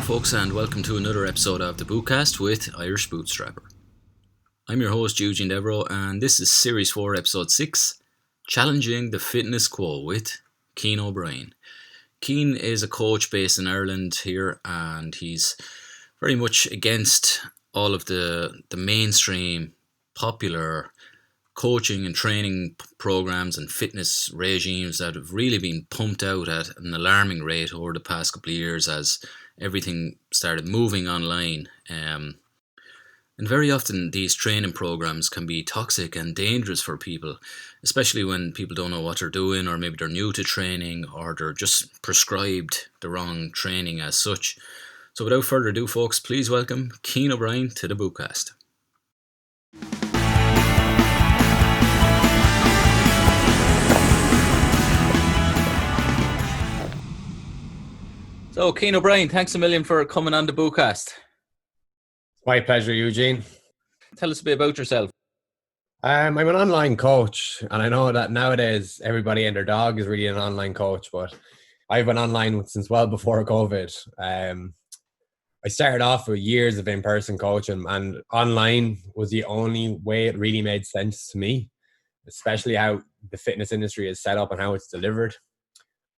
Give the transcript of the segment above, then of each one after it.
folks, and welcome to another episode of the Bootcast with Irish Bootstrapper. I'm your host, Eugene Devereaux, and this is Series 4, Episode 6, Challenging the Fitness Quo with Cian O'Brien. Cian is a coach based in Ireland here, and he's very much against all of the mainstream, popular coaching and training programs and fitness regimes that have really been pumped out at an alarming rate over the past couple of years as everything started moving online. And very often these training programs can be toxic and dangerous for people, especially when people don't know what they're doing, or maybe they're new to training, or they're just prescribed the wrong training as such. So without further ado, folks, please welcome Cian O'Brien to the Bootcast. So, Cian O'Brien, thanks a million for coming on the Bootcast. My pleasure, Eugene. Tell us a bit about yourself. I'm an online coach, and I know that nowadays everybody and their dog is really an online coach, but I've been online since well before COVID. I started off with years of in-person coaching, and online was the only way it really made sense to me, especially how the fitness industry is set up and how it's delivered.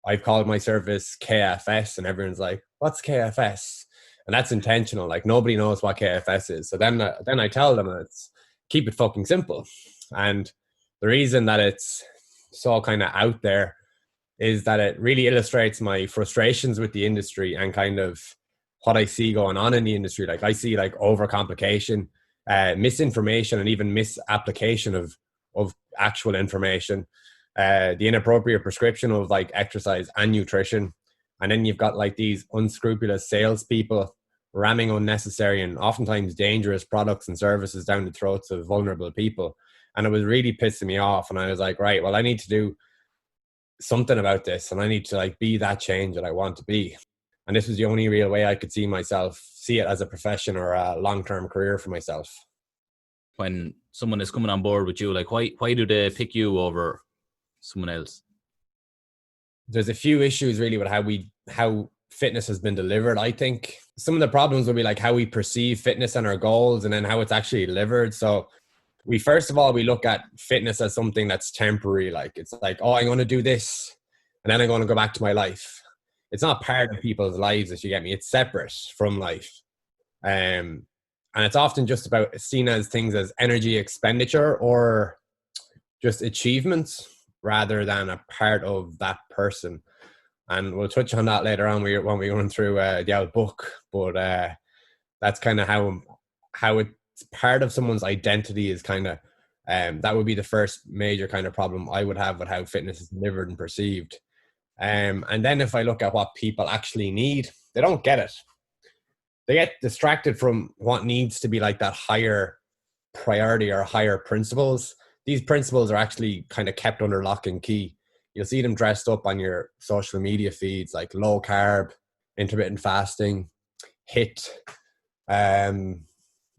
I've called my service KFS, and everyone's like, what's KFS? And that's intentional. Like, nobody knows what KFS is. So then I tell them it's keep it fucking simple. And the reason that it's so kind of out there is that it really illustrates my frustrations with the industry and kind of what I see going on in the industry. Like, I see like overcomplication, misinformation, and even misapplication of actual information. The inappropriate prescription of like exercise and nutrition. And then you've got like these unscrupulous salespeople ramming unnecessary and oftentimes dangerous products and services down the throats of vulnerable people. And it was really pissing me off. And I was like, right, well, I need to do something about this, and I need to like be that change that I want to be. And this was the only real way I could see it as a profession or a long-term career for myself. When someone is coming on board with you, like why do they pick you over someone else? There's a few issues really with how fitness has been delivered. I think some of the problems will be like how we perceive fitness and our goals, and then how it's actually delivered. So we look at fitness as something that's temporary. Like, it's like, oh, I'm going to do this and then I'm going to go back to my life. It's not part of people's lives, if you get me. It's separate from life. And it's often just about seen as things as energy expenditure or just achievements, rather than a part of that person. And we'll touch on that later on when we run through the old book. But that's kind of how it's part of someone's identity is kind of, that would be the first major kind of problem I would have with how fitness is delivered and perceived. And then if I look at what people actually need, they don't get it. They get distracted from what needs to be like that higher priority or higher principles. These principles are actually kind of kept under lock and key. You'll see them dressed up on your social media feeds, like low carb, intermittent fasting, HIIT,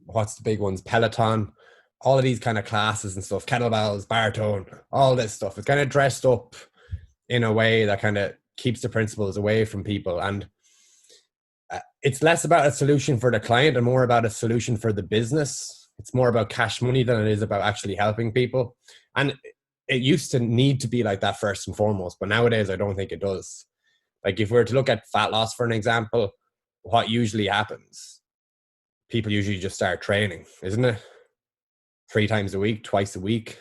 what's the big ones? Peloton, all of these kind of classes and stuff, kettlebells, bar tone, all this stuff. It's kind of dressed up in a way that kind of keeps the principles away from people. And it's less about a solution for the client and more about a solution for the business. It's more about cash money than it is about actually helping people. And it used to need to be like that first and foremost, but nowadays I don't think it does. Like, if we were to look at fat loss for an example, what usually happens? People usually just start training, isn't it? 3 times a week, twice a week.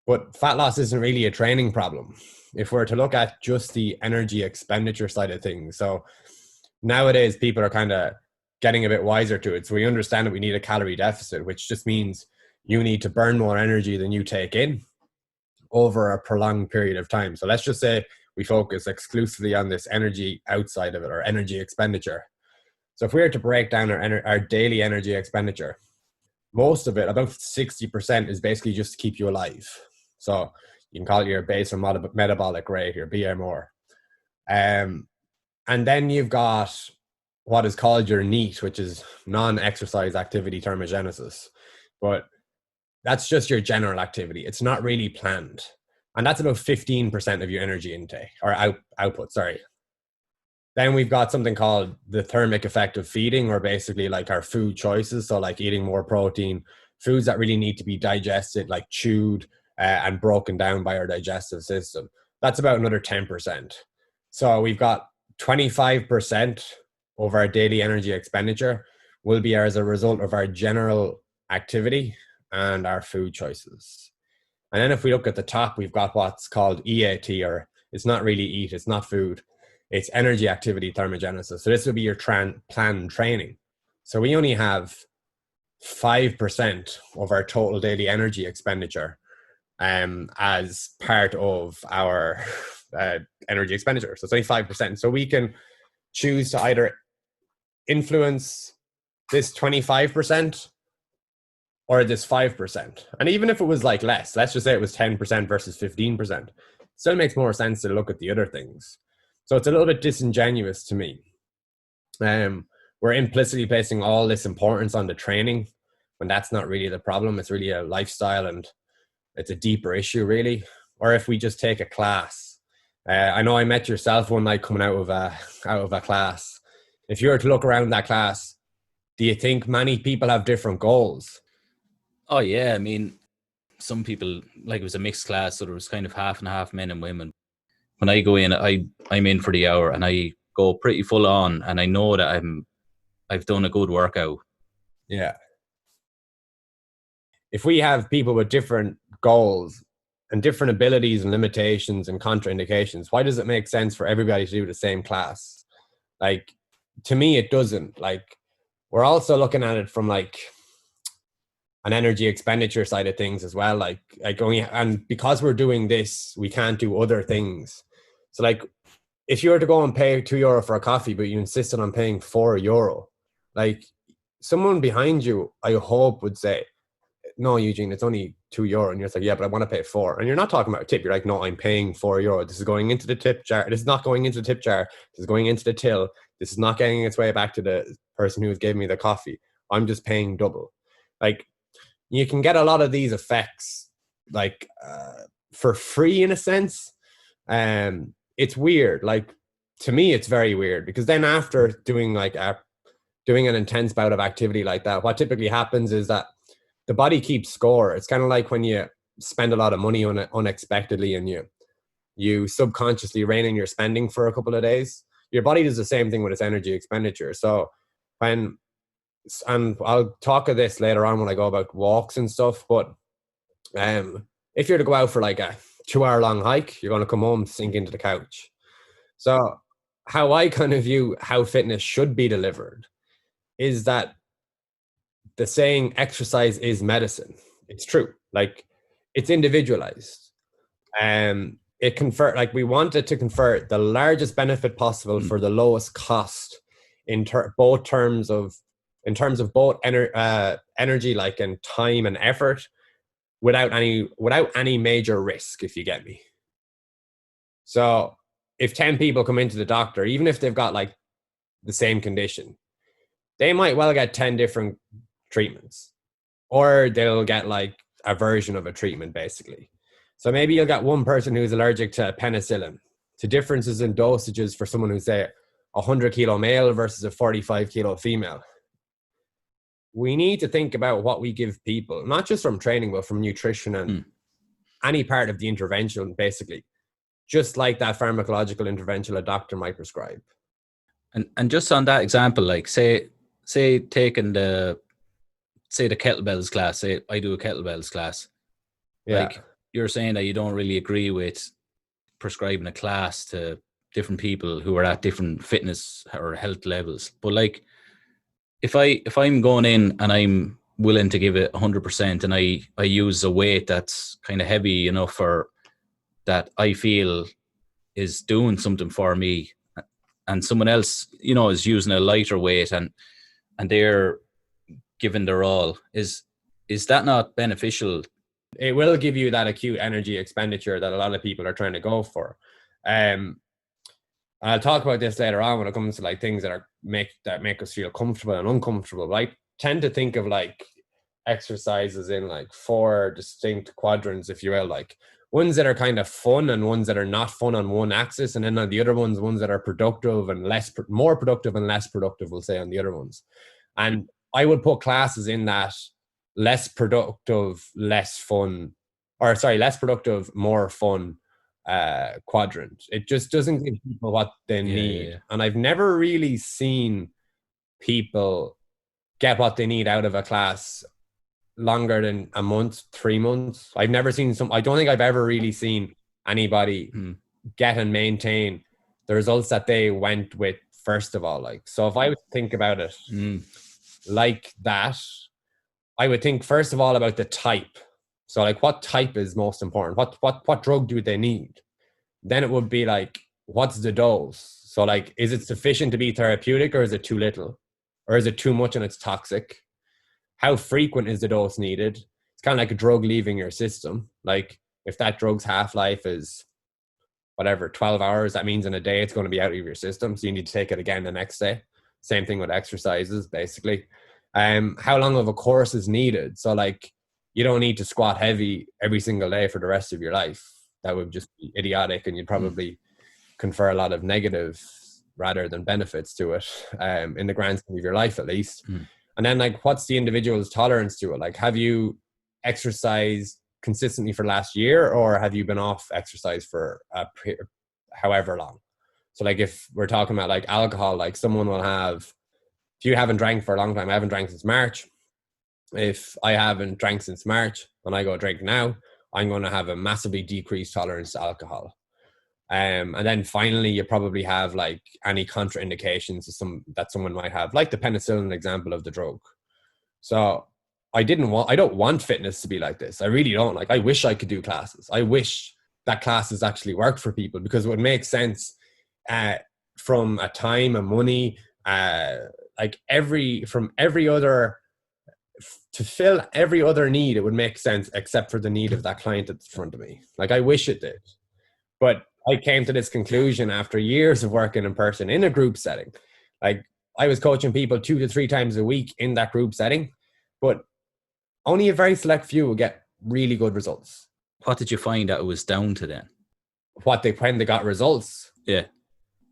But fat loss isn't really a training problem. If we're to look at just the energy expenditure side of things. So nowadays people are kind of getting a bit wiser to it. So we understand that we need a calorie deficit, which just means you need to burn more energy than you take in over a prolonged period of time. So let's just say we focus exclusively on this energy outside of it, or energy expenditure. So if we were to break down our daily energy expenditure, most of it, about 60%, is basically just to keep you alive. So you can call it your base or metabolic rate, your BMR. And then you've got what is called your NEAT, which is non-exercise activity thermogenesis. But that's just your general activity. It's not really planned. And that's about 15% of your energy intake, or output, sorry. Then we've got something called the thermic effect of feeding, or basically like our food choices. So like eating more protein, foods that really need to be digested, like chewed and broken down by our digestive system. That's about another 10%. So we've got 25% of our daily energy expenditure will be as a result of our general activity and our food choices. And then if we look at the top, we've got what's called EAT, or it's not really eat, it's not food, it's energy activity thermogenesis. So this would be your planned training. So we only have 5% of our total daily energy expenditure as part of our energy expenditure. So it's only 5%. So we can choose to either influence this 25% or this 5%. And even if it was like less, let's just say it was 10% versus 15%, still makes more sense to look at the other things. So it's a little bit disingenuous to me. We're implicitly placing all this importance on the training when that's not really the problem. It's really a lifestyle and it's a deeper issue, really. Or if we just take a class. I know I met yourself one night coming out of a class. If you were to look around that class, do you think many people have different goals? Oh yeah, I mean, some people, like, it was a mixed class, so there was kind of half and half, men and women. When I go in, I'm in for the hour and I go pretty full on, and I know that I've done a good workout. Yeah. If we have people with different goals and different abilities and limitations and contraindications, why does it make sense for everybody to do the same class? Like, to me, it doesn't. Like, we're also looking at it from like an energy expenditure side of things as well. Like and because we're doing this, we can't do other things. So like, if you were to go and pay €2 for a coffee, but you insisted on paying €4, like, someone behind you, I hope, would say, no, Eugene, it's only €2. And you're like, yeah, but I want to pay 4. And you're not talking about a tip. You're like, no, I'm paying €4. This is going into the tip jar. This is not going into the tip jar. This is going into the till. This is not getting its way back to the person who's giving me the coffee. I'm just paying double. Like, you can get a lot of these effects like for free in a sense. It's weird. Like, to me, it's very weird, because then after doing an intense bout of activity like that, what typically happens is that the body keeps score. It's kind of like when you spend a lot of money on it unexpectedly and you subconsciously rein in your spending for a couple of days. Your body does the same thing with its energy expenditure. So and I'll talk of this later on when I go about walks and stuff, but if you're to go out for like a 2-hour long hike, you're going to come home, sink into the couch. So how I kind of view how fitness should be delivered is that the saying exercise is medicine. It's true. Like, it's individualized. We wanted to convert the largest benefit possible for the lowest cost in terms of both energy, like, and time and effort, without any major risk, if you get me. So if 10 people come into the doctor, even if they've got like the same condition, they might well get 10 different treatments, or they'll get like a version of a treatment, basically. So maybe you'll get one person who's allergic to penicillin, to differences in dosages for someone who's, say, a 100-kilo male versus a 45-kilo female. We need to think about what we give people, not just from training, but from nutrition and any part of the intervention, basically, just like that pharmacological intervention a doctor might prescribe. And just on that example, like, say taking the kettlebells class. Say I do a kettlebells class. Yeah. Like, you're saying that you don't really agree with prescribing a class to different people who are at different fitness or health levels. But like, if I'm going in and I'm willing to give it 100%, and I use a weight that's kind of heavy enough for that I feel is doing something for me, and someone else, is using a lighter weight and they're giving their all, is that not beneficial? It will give you that acute energy expenditure that a lot of people are trying to go for. I'll talk about this later on when it comes to like things that make us feel comfortable and uncomfortable. But I tend to think of like exercises in like 4 distinct quadrants, if you will. Like, ones that are kind of fun and ones that are not fun on one axis, and then on the other ones that are productive and more productive and less productive, we'll say, on the other ones. And I would put classes in that less productive, less productive, more fun quadrant. It just doesn't give people what they need. Yeah. And I've never really seen people get what they need out of a class longer than a month, 3 months. I've never seen I don't think I've ever really seen anybody get and maintain the results that they went with first of all. Like, so if I would think about it like that, I would think first of all about the type. So like, what type is most important? What drug do they need? Then it would be like, what's the dose? So like, is it sufficient to be therapeutic, or is it too little? Or is it too much and it's toxic? How frequent is the dose needed? It's kind of like a drug leaving your system. Like, if that drug's half-life is whatever, 12 hours, that means in a day it's going to be out of your system. So you need to take it again the next day. Same thing with exercises, basically. How long of a course is needed? So like, you don't need to squat heavy every single day for the rest of your life. That would just be idiotic, and you'd probably confer a lot of negatives rather than benefits to it, in the grand scheme of your life, at least. And then like, what's the individual's tolerance to it? Like, have you exercised consistently for last year, or have you been off exercise for however long? So like, if we're talking about like alcohol, like someone will have, if you haven't drank for a long time, I haven't drank since March. If I haven't drank since March and I go drink now, I'm going to have a massively decreased tolerance to alcohol. And then finally, you probably have like any contraindications that someone might have, like the penicillin example of the drug. So I don't want fitness to be like this. I really don't. Like, I wish I could do classes. I wish that classes actually worked for people, because it would make sense from a time and money, like to fill every other need. It would make sense, except for the need of that client at the front of me. Like, I wish it did. But I came to this conclusion after years of working in person in a group setting. Like, I was coaching people 2 to 3 times a week in that group setting, but only a very select few will get really good results. What did you find that it was down to then? When they got results? Yeah.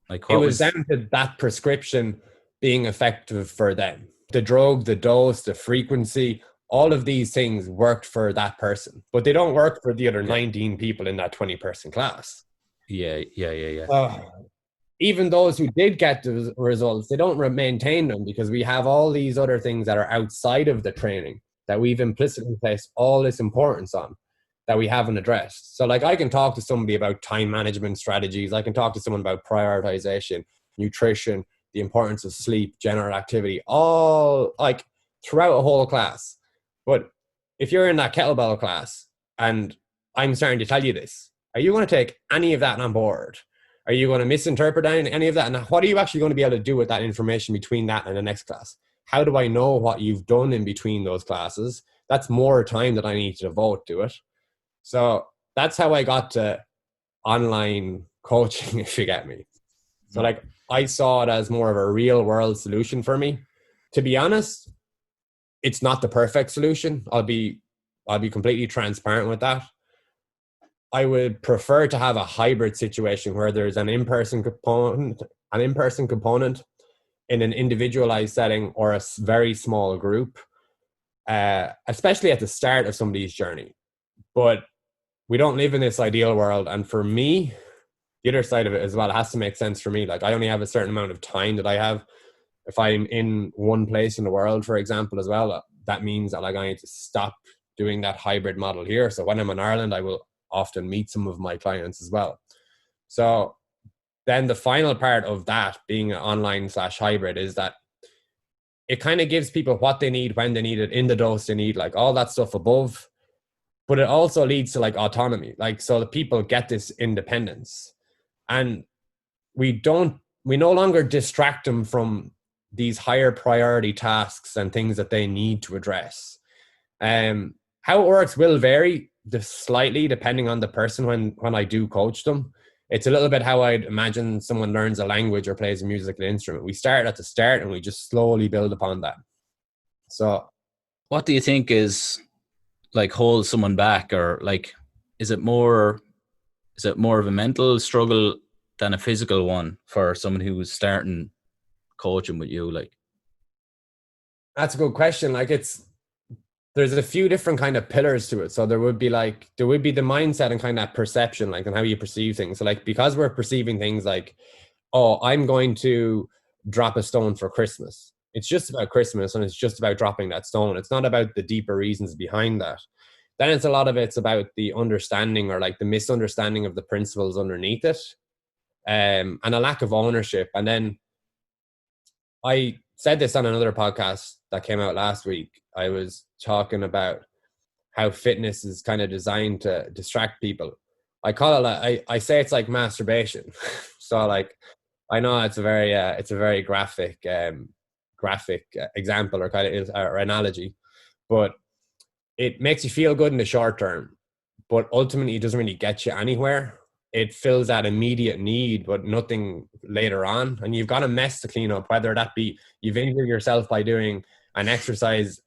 Like, it was down to that prescription being effective for them. The drug, the dose, the frequency, all of these things worked for that person, but they don't work for the other 19 people in that 20-person class. Yeah. Even those who did get the results, they don't maintain them, because we have all these other things that are outside of the training that we've implicitly placed all this importance on that we haven't addressed. So like, I can talk to somebody about time management strategies. I can talk to someone about prioritization, nutrition, the importance of sleep, general activity, all like throughout a whole class. But if you're in that kettlebell class and I'm starting to tell you this, are you going to take any of that on board? Are you going to misinterpret any of that? And what are you actually going to be able to do with that information between that and the next class? How do I know what you've done in between those classes? That's more time that I need to devote to it. So that's how I got to online coaching, if you get me. So like, I saw it as more of a real world solution for me. To be honest, it's not the perfect solution. I'll be completely transparent with that. I would prefer to have a hybrid situation where there's an in-person component in an individualized setting, or a very small group, especially at the start of somebody's journey. But we don't live in this ideal world. And for me, the other side of it as well, it has to make sense for me. Like, I only have a certain amount of time that I have. If I'm in one place in the world, for example, as well, that means that like, I need to stop doing that hybrid model here. So when I'm in Ireland, I will often meet some of my clients as well. So then the final part of that being an online/hybrid is that it kind of gives people what they need, when they need it, in the dose they need, like all that stuff above. But it also leads to like autonomy. Like, so the people get this independence, and we no longer distract them from these higher priority tasks and things that they need to address. How it works will vary slightly depending on the person when I do coach them. It's a little bit how I'd imagine someone learns a language or plays a musical instrument. We start at the start and we just slowly build upon that. So what do you think is like holds someone back, or like is it more of a mental struggle than a physical one for someone who's starting coaching with you? Like, That's a good question. Like there's a few different kind of pillars to it. So there would be the mindset and kind of perception, like, and how you perceive things. So like, because we're perceiving things like, oh, I'm going to drop a stone for Christmas. It's just about Christmas and it's just about dropping that stone. It's not about the deeper reasons behind that. Then it's a lot of it's about the understanding or like the misunderstanding of the principles underneath it, and a lack of ownership. And then I said this on another podcast that came out last week. I was talking about how fitness is kind of designed to distract people. I call it, I say it's like masturbation. So like, I know it's a very graphic example or kind of or analogy, but it makes you feel good in the short term, but ultimately it doesn't really get you anywhere. It fills that immediate need, but nothing later on. And you've got a mess to clean up, whether that be you've injured yourself by doing an exercise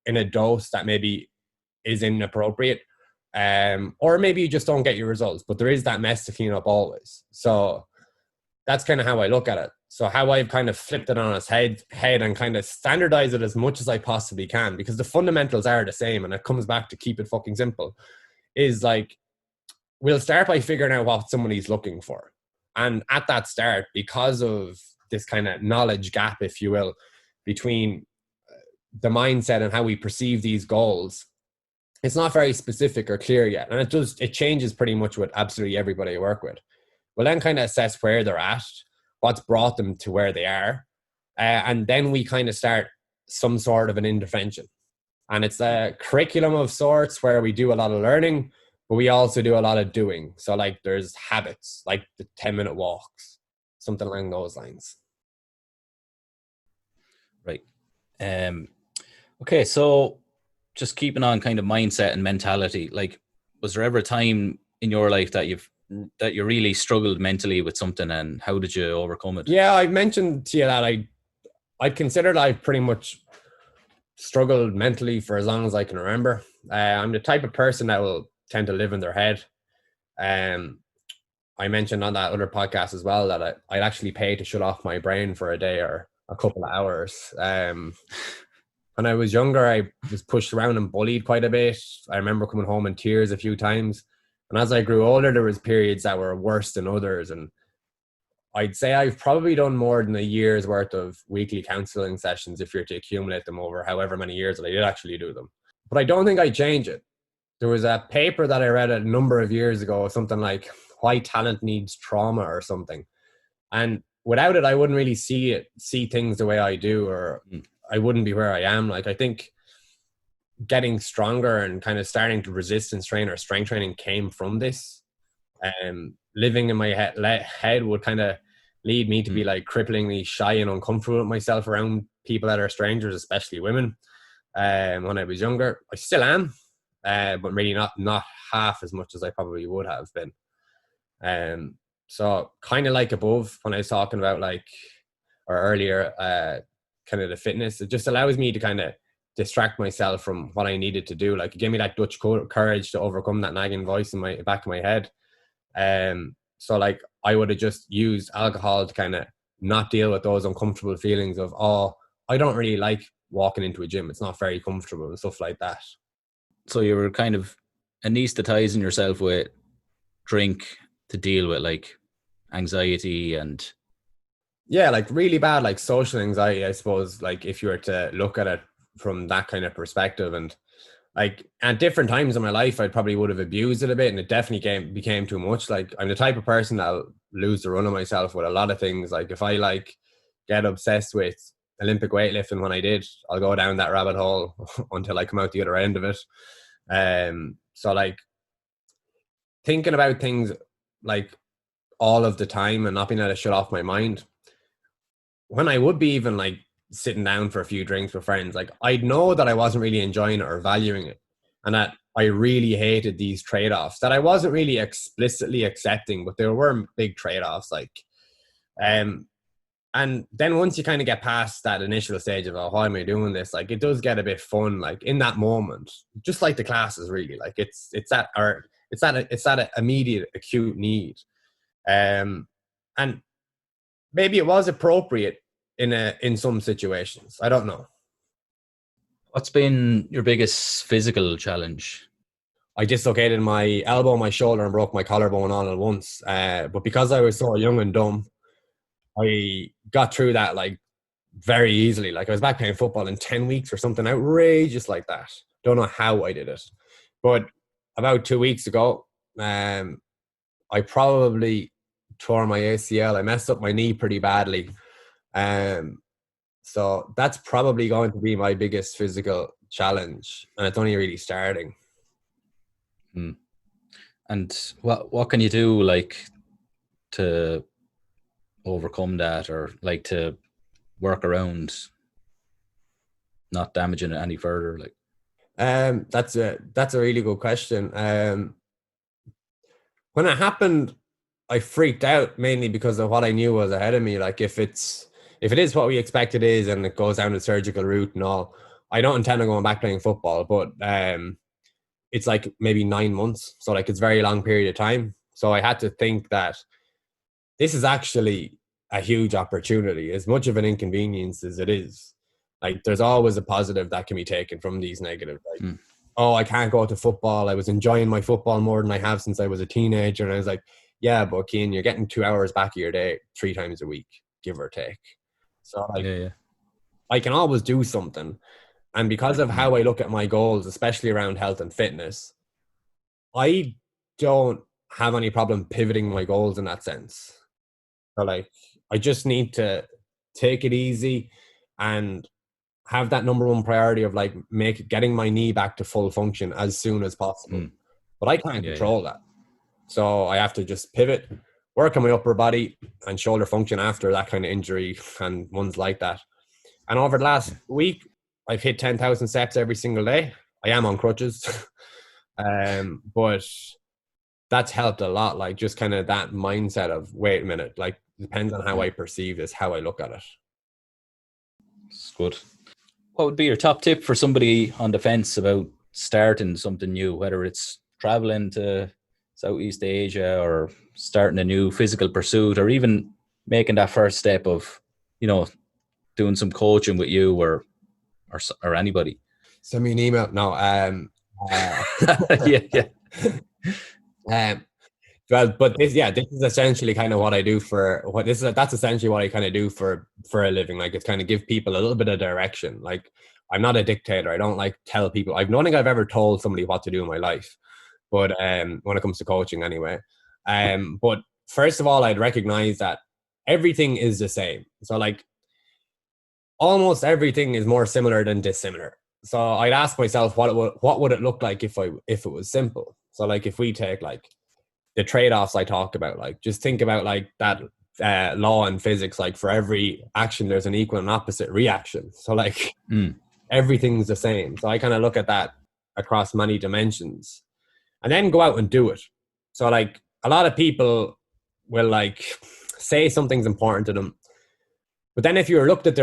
in a dose that maybe is inappropriate, or maybe you just don't get your results, but there is that mess to clean up always. So that's kind of how I look at it. So how I've kind of flipped it on its head and kind of standardized it as much as I possibly can, because the fundamentals are the same. And it comes back to keep it fucking simple, is like, we'll start by figuring out what somebody's looking for. And at that start, because of this kind of knowledge gap, if you will, between the mindset and how we perceive these goals, it's not very specific or clear yet. And it changes pretty much with absolutely everybody I work with. We'll then kind of assess where they're at, what's brought them to where they are. And then we kind of start some sort of an intervention. And it's a curriculum of sorts where we do a lot of learning, but we also do a lot of doing. So like there's habits, like the 10-minute walks, something along those lines. Right. Okay, so just keeping on kind of mindset and mentality, like, was there ever a time in your life that you really struggled mentally with something, and how did you overcome it? Yeah, I mentioned to you that I considered I pretty much struggled mentally for as long as I can remember. I'm the type of person that will tend to live in their head. I mentioned on that other podcast as well that I'd actually pay to shut off my brain for a day or a couple of hours. When I was younger, I was pushed around and bullied quite a bit. I remember coming home in tears a few times. And as I grew older, there was periods that were worse than others. And I'd say I've probably done more than a year's worth of weekly counseling sessions if you're to accumulate them over however many years that I did actually do them. But I don't think I'd change it. There was a paper that I read a number of years ago, something like Why Talent Needs Trauma or something. And without it, I wouldn't really see things the way I do, or I wouldn't be where I am. Like, I think getting stronger and kind of starting to resistance train or strength training came from this. Living in my head would kind of lead me to be like cripplingly shy and uncomfortable with myself around people that are strangers, especially women. When I was younger, I still am, but really not half as much as I probably would have been. So kind of like above, when I was talking about earlier, kind of the fitness, it just allows me to kind of distract myself from what I needed to do. Like, it gave me that Dutch courage to overcome that nagging voice in my back of my head. So like, I would have just used alcohol to kind of not deal with those uncomfortable feelings of, oh, I don't really like walking into a gym, it's not very comfortable and stuff like that. So you were kind of anesthetizing yourself with drink to deal with like anxiety and like really bad like social anxiety, I suppose, like if you were to look at it from that kind of perspective. And like at different times in my life, I probably would have abused it a bit, and it definitely became too much. Like, I'm the type of person that'll lose the run of myself with a lot of things. Like, if I like get obsessed with Olympic weightlifting, when I did, I'll go down that rabbit hole until I come out the other end of it. So like thinking about things like all of the time and not being able to shut off my mind, when I would be even like sitting down for a few drinks with friends, like I'd know that I wasn't really enjoying it or valuing it, and that I really hated these trade-offs that I wasn't really explicitly accepting, but there were big trade-offs. Like, and then once you kind of get past that initial stage of, oh, why am I doing this? Like, it does get a bit fun, like in that moment, just like the classes, really. Like it's it's that immediate acute need. And maybe it was appropriate in some situations. I don't know. What's been your biggest physical challenge? I dislocated my elbow, my shoulder, and broke my collarbone all at once. But because I was so young and dumb, I got through that like very easily. Like I was back playing football in 10 weeks or something outrageous like that. Don't know how I did it. But about 2 weeks ago, I probably tore my ACL. I messed up my knee pretty badly. So that's probably going to be my biggest physical challenge. And it's only really starting. And what can you do like to overcome that, or like to work around not damaging it any further? Like, that's a really good question. When it happened, I freaked out mainly because of what I knew was ahead of me. Like if it is what we expect it is, and it goes down the surgical route and all, I don't intend on going back playing football, but it's like maybe 9 months. So like it's a very long period of time. So I had to think that this is actually a huge opportunity, as much of an inconvenience as it is. Like there's always a positive that can be taken from these negatives. Like, oh, I can't go to football. I was enjoying my football more than I have since I was a teenager. And I was like, yeah, but Cian, you're getting 2 hours back of your day 3 times a week, give or take. So like, I can always do something. And because of how I look at my goals, especially around health and fitness, I don't have any problem pivoting my goals in that sense. So like, I just need to take it easy and have that number one priority of like getting my knee back to full function as soon as possible. But I can't control that. So I have to just pivot, work on my upper body and shoulder function after that kind of injury and ones like that. And over the last week, I've hit 10,000 steps every single day. I am on crutches. But that's helped a lot. Like just kind of that mindset of, wait a minute, like depends on how I perceive this, how I look at it. It's good. What would be your top tip for somebody on the fence about starting something new, whether it's traveling to Southeast Asia or starting a new physical pursuit, or even making that first step of, you know, doing some coaching with you or anybody? Send me an email. No. Well, but this is essentially kind of what I do that's essentially what I kind of do for a living. Like it's kind of give people a little bit of direction. Like I'm not a dictator. I don't like tell people. I don't think I've ever told somebody what to do in my life, but when it comes to coaching anyway. But first of all, I'd recognize that everything is the same. So like almost everything is more similar than dissimilar. So I'd ask myself, what would it look like if it was simple? So like if we take like the trade-offs I talk about, like just think about like that law in physics, like for every action there's an equal and opposite reaction. So like everything's the same. So I kind of look at that across many dimensions and then go out and do it. So like a lot of people will like say something's important to them, but then if you looked at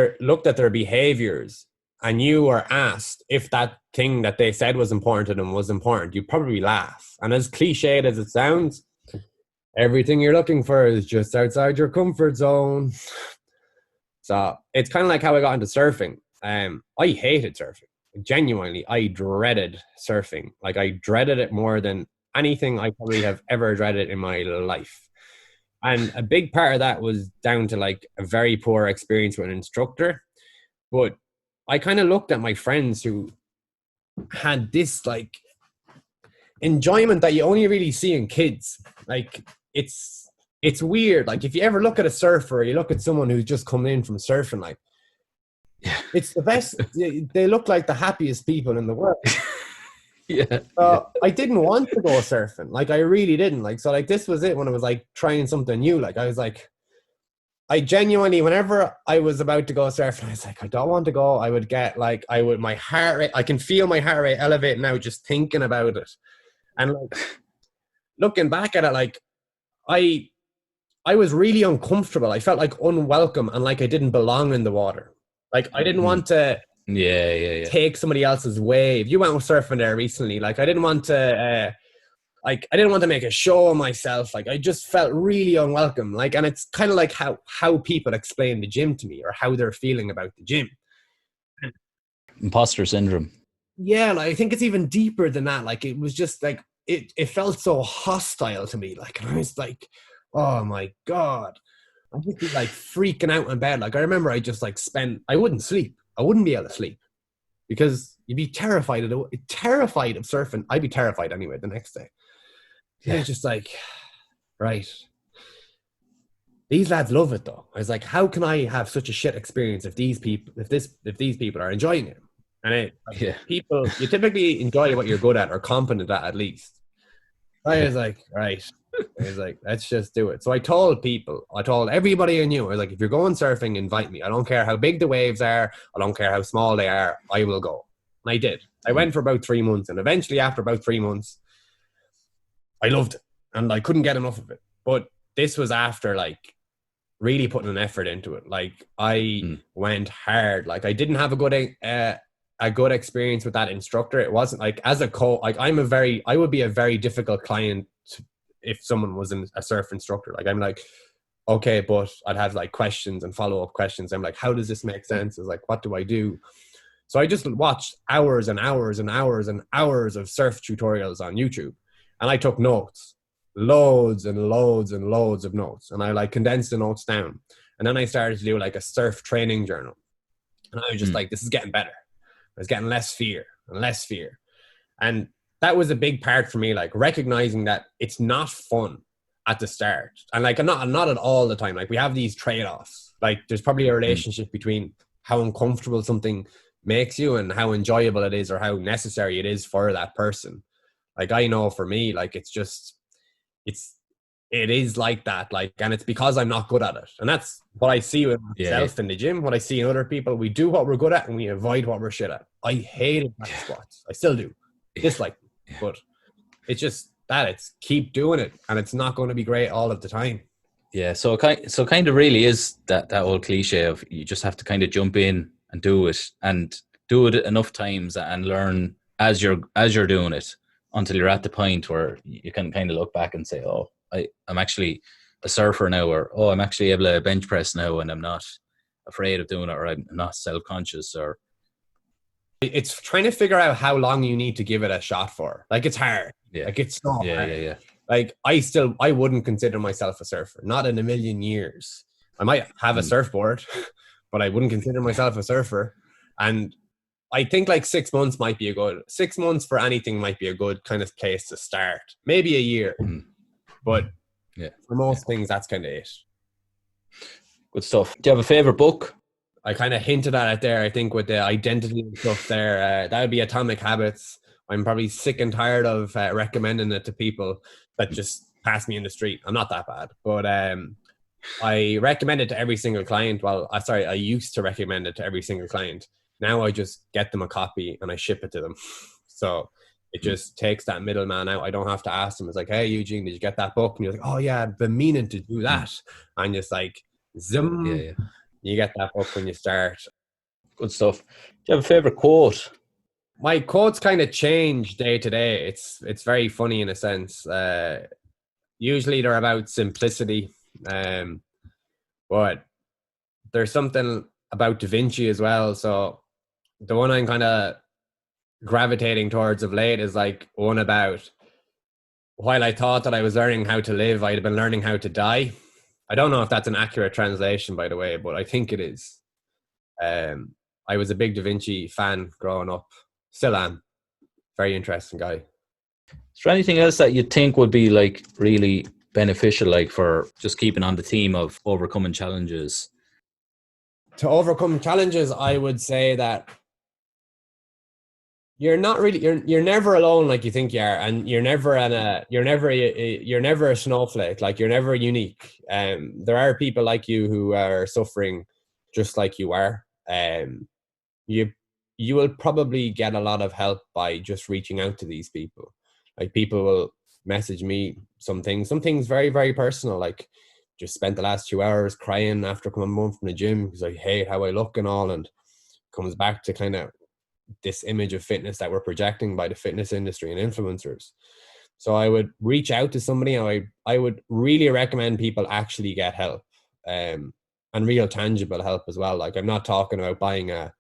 their behaviors and you were asked if that thing that they said was important to them was important, you'd probably laugh. And as cliched as it sounds, everything you're looking for is just outside your comfort zone. So it's kind of like how I got into surfing. I hated surfing. Genuinely, I dreaded surfing. Like I dreaded it more than anything I probably have ever dreaded in my life. And a big part of that was down to like a very poor experience with an instructor. But I kind of looked at my friends who had this like enjoyment that you only really see in kids. Like it's weird. Like if you ever look at a surfer, you look at someone who's just come in from surfing, like it's the best. They look like the happiest people in the world. I didn't want to go surfing. Like I really didn't. Like so like this was it when I was like trying something new. Like I was like, I genuinely, whenever I was about to go surfing, I was like, I don't want to go. I would get like, my heart rate, I can feel my heart rate elevate now just thinking about it. And like, looking back at it, like, I was really uncomfortable. I felt like unwelcome and like I didn't belong in the water. Like, I didn't want to take somebody else's wave. You went surfing there recently. Like, I didn't want to like, I didn't want to make a show of myself. Like, I just felt really unwelcome. Like, and it's kind of like how people explain the gym to me or how they're feeling about the gym. Imposter syndrome. Yeah, like, I think it's even deeper than that. Like, it was just like, it felt so hostile to me. Like, and I was like, oh my God. I'd just be like freaking out in bed. Like, I remember I just like I wouldn't sleep. I wouldn't be able to sleep because you'd be terrified of surfing. I'd be terrified anyway the next day. Yeah. It's just like, right. These lads love it though. I was like, how can I have such a shit experience if these people are enjoying it? And people, you typically enjoy what you're good at or competent at least. I was like, right. I was like, let's just do it. So I told everybody I knew, I was like, if you're going surfing, invite me. I don't care how big the waves are. I don't care how small they are. I will go. And I did. I went for about 3 months. And eventually after about 3 months, I loved it. And I couldn't get enough of it. But this was after like really putting an effort into it. Like I went hard. Like I didn't have a good experience with that instructor. It wasn't like as a coach, like I would be a very difficult client if someone was a surf instructor. Like I'm like, okay, but I'd have like questions and follow-up questions. I'm like, how does this make sense? It's like, what do I do? So I just watched hours and hours and hours and hours of surf tutorials on YouTube. And I took notes, loads and loads and loads of notes. And I like condensed the notes down. And then I started to do like a surf training journal. And I was just like, this is getting better. I was getting less fear and less fear. And that was a big part for me, like recognizing that it's not fun at the start. And like, not at all the time. Like we have these trade-offs. Like there's probably a relationship between how uncomfortable something makes you and how enjoyable it is or how necessary it is for that person. Like I know for me, like it is like that. Like, and it's because I'm not good at it. And that's what I see with myself in the gym. What I see in other people, we do what we're good at and we avoid what we're shit at. I hated back squats. I still do. Dislike them. But it's just that it's keep doing it and it's not going to be great all of the time. Yeah. So kind of really is that old cliche of you just have to kind of jump in and do it enough times and learn as you're doing it until you're at the point where you can kind of look back and say, oh, I'm actually a surfer now, or oh, I'm actually able to bench press now and I'm not afraid of doing it, or I'm not self-conscious. Or it's trying to figure out how long you need to give it a shot for. Like it's hard. Like it's so hard. Yeah. Like I wouldn't consider myself a surfer, not in a million years. I might have a surfboard, but I wouldn't consider myself a surfer. And I think like 6 months might be 6 months for anything might be a good kind of place to start. Maybe a year. But for most things, that's kind of it. Good stuff. Do you have a favorite book? I kind of hinted at it there, I think, with the identity and stuff there. That would be Atomic Habits. I'm probably sick and tired of recommending it to people that just pass me in the street. I'm not that bad. But I recommend it to every single client. Well, I used to recommend it to every single client. Now I just get them a copy and I ship it to them. So it just takes that middleman out. I don't have to ask them. It's like, hey, Eugene, did you get that book? And you're like, oh, yeah, I've been meaning to do that. And just like, zoom. Yeah. You get that book when you start. Good stuff. Do you have a favorite quote? My quotes kind of change day to day. It's very funny in a sense. Usually they're about simplicity. But there's something about Da Vinci as well. So the one I'm kind of gravitating towards of late is like one about, while I thought that I was learning how to live, I'd been learning how to die. I don't know if that's an accurate translation, by the way, but I think it is. I was a big Da Vinci fan growing up. Still am. Very interesting guy. Is there anything else that you think would be like really beneficial, like for just keeping on the theme of overcoming challenges? To overcome challenges, I would say that you're never alone like you think you are, and you're never a snowflake. Like you're never unique. There are people like you who are suffering just like you are. You will probably get a lot of help by just reaching out to these people. Like people will message me some things very, very personal. Like just spent the last 2 hours crying after coming home from the gym because I hate how I look and all, and comes back to kind of this image of fitness that we're projecting by the fitness industry and influencers. So I would reach out to somebody, and I would really recommend people actually get help, and real tangible help as well. Like, I'm not talking about buying an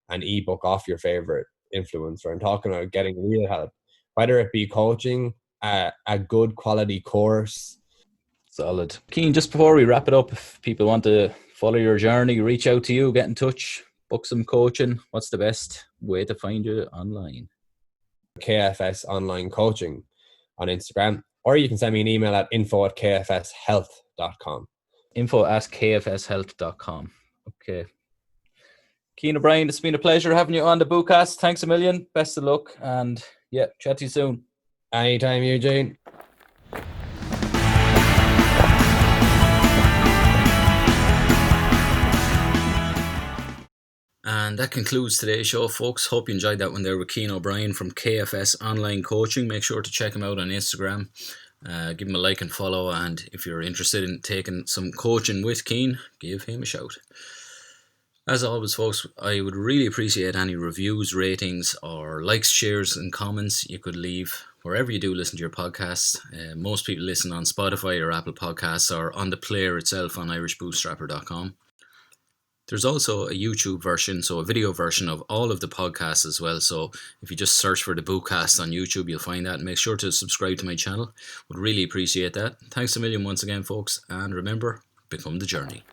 ebook off your favorite influencer. I'm talking about getting real help, whether it be coaching, a good quality course. Solid. Cian, just before we wrap it up, if people want to follow your journey, reach out to you, get in touch, book some coaching, what's the best way to find you online? KFS Online Coaching on Instagram, or you can send me an email at info@kfshealth.com. info@kfshealth.com. Okay. Cian O'Brien, it's been a pleasure having you on the Bootcast. Thanks a million. Best of luck. And yeah, chat to you soon. Anytime, Eugene. And that concludes today's show, folks. Hope you enjoyed that one there with Cian O'Brien from KFS Online Coaching. Make sure to check him out on Instagram. Give him a like and follow. And if you're interested in taking some coaching with Cian, give him a shout. As always, folks, I would really appreciate any reviews, ratings, or likes, shares, and comments you could leave wherever you do listen to your podcasts. Most people listen on Spotify or Apple Podcasts, or on the player itself on irishbootstrapper.com. There's also a YouTube version, so a video version of all of the podcasts as well. So if you just search for the Bootcast on YouTube, you'll find that. Make sure to subscribe to my channel. Would really appreciate that. Thanks a million once again, folks. And remember, become the journey.